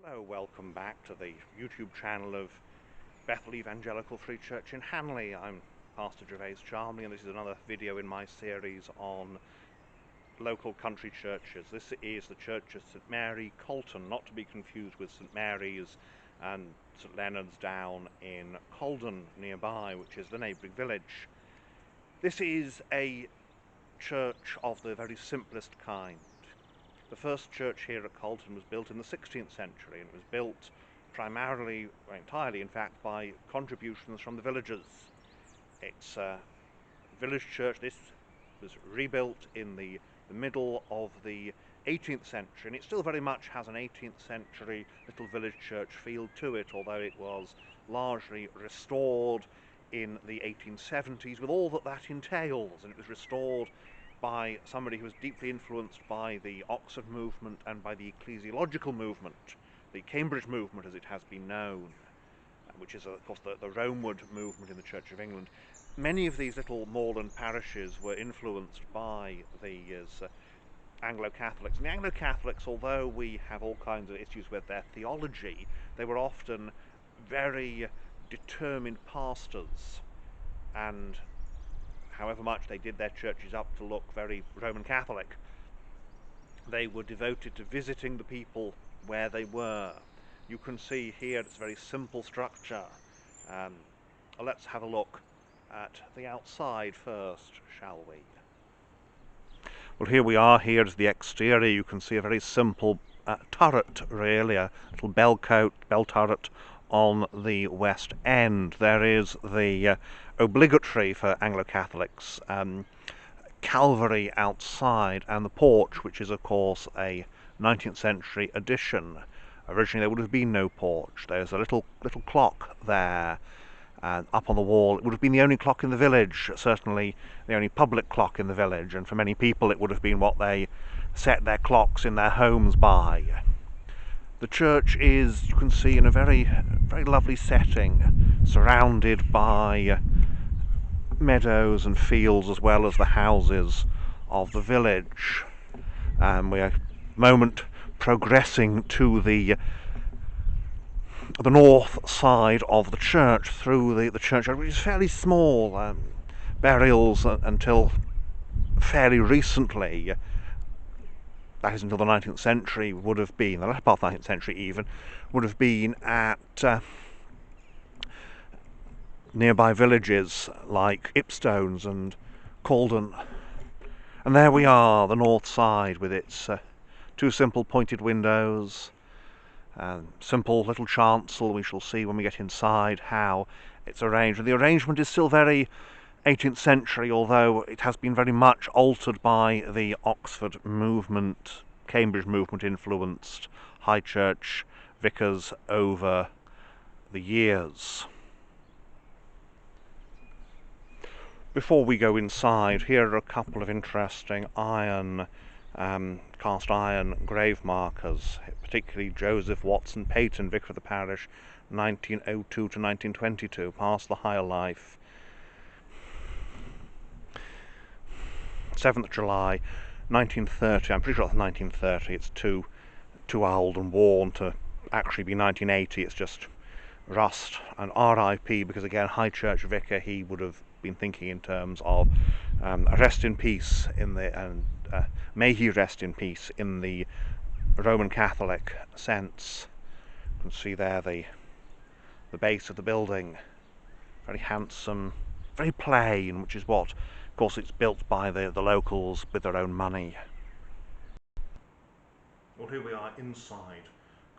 Hello, welcome back to the YouTube channel of Bethel Evangelical Free Church in Hanley. I'm Pastor Gervais Charmley, and this is another video in my series on local country churches. This is the Church of St Mary, Calton, not to be confused with St Mary's and St Leonard's down in Calton nearby, which is the neighbouring village. This is a church of the very simplest kind. The first church here at Calton was built in the 16th century, and it was built primarily, or entirely in fact, by contributions from the villagers. It's a village church. This was rebuilt in the middle of the 18th century, and it still very much has an 18th century little village church feel to it, although it was largely restored in the 1870s with all that entails, and it was restored by somebody who was deeply influenced by the Oxford movement and by the ecclesiological movement, the Cambridge movement as it has been known, which is of course the Romeward movement in the Church of England. Many of these little moorland parishes were influenced by the Anglo-Catholics. And the Anglo-Catholics, although we have all kinds of issues with their theology, they were often very determined pastors, and however much they did their churches up to look very Roman Catholic, they were devoted to visiting the people where they were. You can see here it's a very simple structure. Let's have a look at the outside first, shall we? Well, here we are. Here is the exterior. You can see a very simple turret, really, a little bell turret on the west end. There is the obligatory for Anglo-Catholics Calvary outside, and the porch, which is of course a 19th century addition. Originally there would have been no porch. There's a little clock there up on the wall. It would have been the only clock in the village, certainly the only public clock in the village, and for many people it would have been what they set their clocks in their homes by. The church is, you can see, in a very lovely setting, surrounded by meadows and fields as well as the houses of the village. We are at the moment progressing to the north side of the church, through the churchyard, which is fairly small. Burials until fairly recently, that is until the 19th century, would have been, the latter part of the 19th century even, would have been at nearby villages like Ipstones and Calton. And there we are, the north side, with its two simple pointed windows, simple little chancel. We shall see when we get inside how it's arranged. And the arrangement is still very 18th century, although it has been very much altered by the Oxford movement, Cambridge movement influenced high church vicars over the years. Before we go inside, here are a couple of interesting cast iron grave markers, particularly Joseph Watson Peyton, vicar of the parish, 1902 to 1922, past the higher life. 7th July 1930, I'm pretty sure it's 1930, it's too old and worn to actually be 1980, it's just rust. And RIP, because again, high church vicar, he would have been thinking in terms of rest in peace may he rest in peace in the Roman Catholic sense. You can see there the base of the building, very handsome, very plain, which is what, of course, it's built by the locals with their own money. Well, here we are inside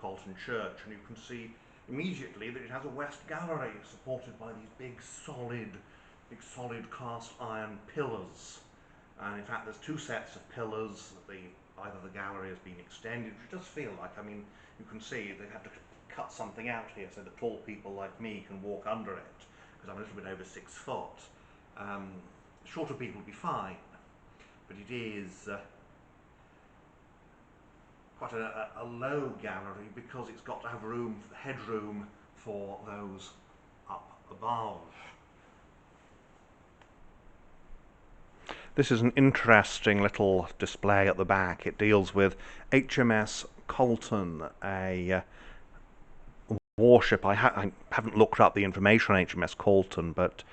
Calton Church, and you can see immediately that it has a west gallery supported by these big solid cast iron pillars. And in fact there's two sets of pillars. Either the gallery has been extended, which does feel like, I mean, you can see they have to cut something out here so that tall people like me can walk under it, because I'm a little bit over 6 foot. Shorter people would be fine, but it is quite a low gallery, because it's got to have headroom for those up above. This is an interesting little display at the back. It deals with HMS Calton, a warship. I haven't looked up the information on HMS Calton, but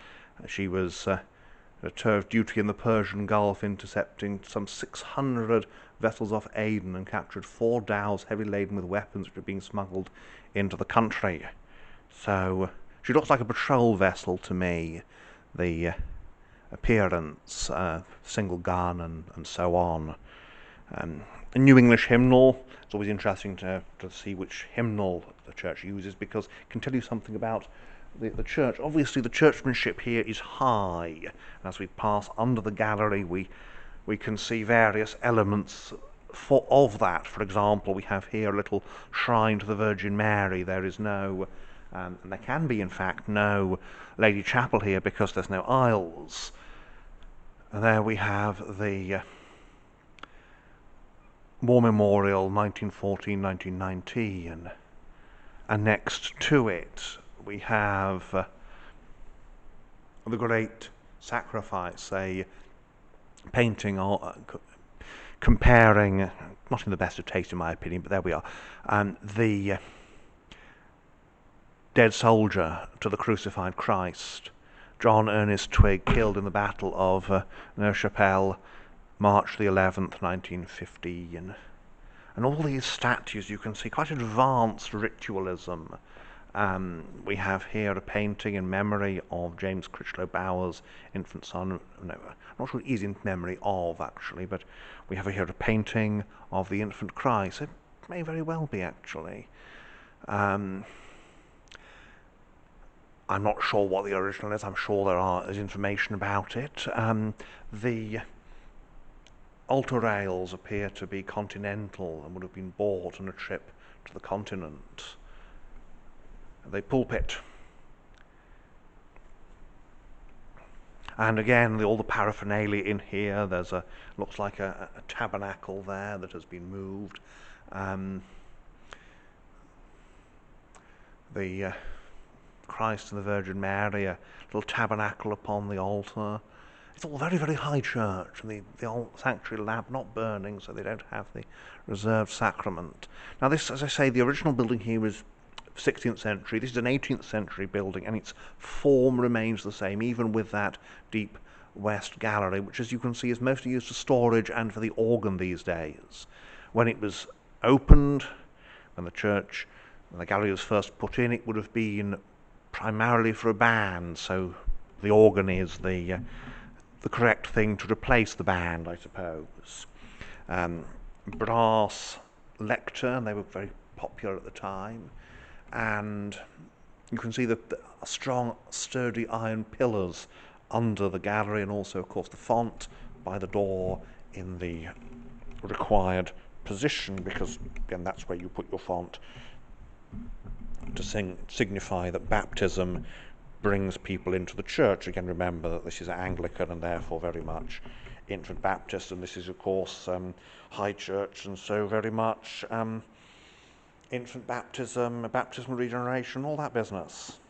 she was at her duty in the Persian Gulf, intercepting some 600 vessels off Aden and captured 4 dhows heavily laden with weapons which were being smuggled into the country. So she looks like a patrol vessel to me. The appearance, single gun and so on. A New English hymnal. It's always interesting to see which hymnal the church uses, because it can tell you something about the church. Obviously the churchmanship here is high, and as we pass under the gallery we can see various elements of that. For example, we have here a little shrine to the Virgin Mary. There is no, and there can be in fact no Lady Chapel here because there's no aisles. And there we have the War Memorial 1914-1919, and next to it we have the Great Sacrifice, a painting comparing, not in the best of taste in my opinion, but there we are, the dead soldier to the crucified Christ, John Ernest Twigg, killed in the Battle of Neuchâtel, March the 11th, 1915. And all these statues, you can see quite advanced ritualism. We have here a painting in memory of James Critchlow Bower's infant son. No, I'm not sure it is in memory of, actually, but we have here a painting of the infant Christ. It may very well be, actually. I'm not sure what the original is. I'm sure there's information about it. The altar rails appear to be continental and would have been bought on a trip to the continent. The pulpit, and again all the paraphernalia in here. There's looks like a tabernacle there that has been moved. The Christ and the Virgin Mary, a little tabernacle upon the altar. It's all very, very high church, and the old sanctuary lamp not burning, so they don't have the reserved sacrament. Now this, as I say, the original building here was 16th century. This is an 18th century building, and its form remains the same, even with that deep west gallery, which, as you can see, is mostly used for storage and for the organ these days. When it was opened, when the gallery was first put in, it would have been primarily for a band, so the organ is the correct thing to replace the band, I suppose. Brass lectern, they were very popular at the time, and you can see the strong, sturdy iron pillars under the gallery, and also, of course, the font by the door in the required position, because, again, that's where you put your font to signify that baptism brings people into the church. Again, remember that this is Anglican and therefore very much infant Baptist, and this is, of course, High Church, and so very much infant baptism, baptismal regeneration, all that business.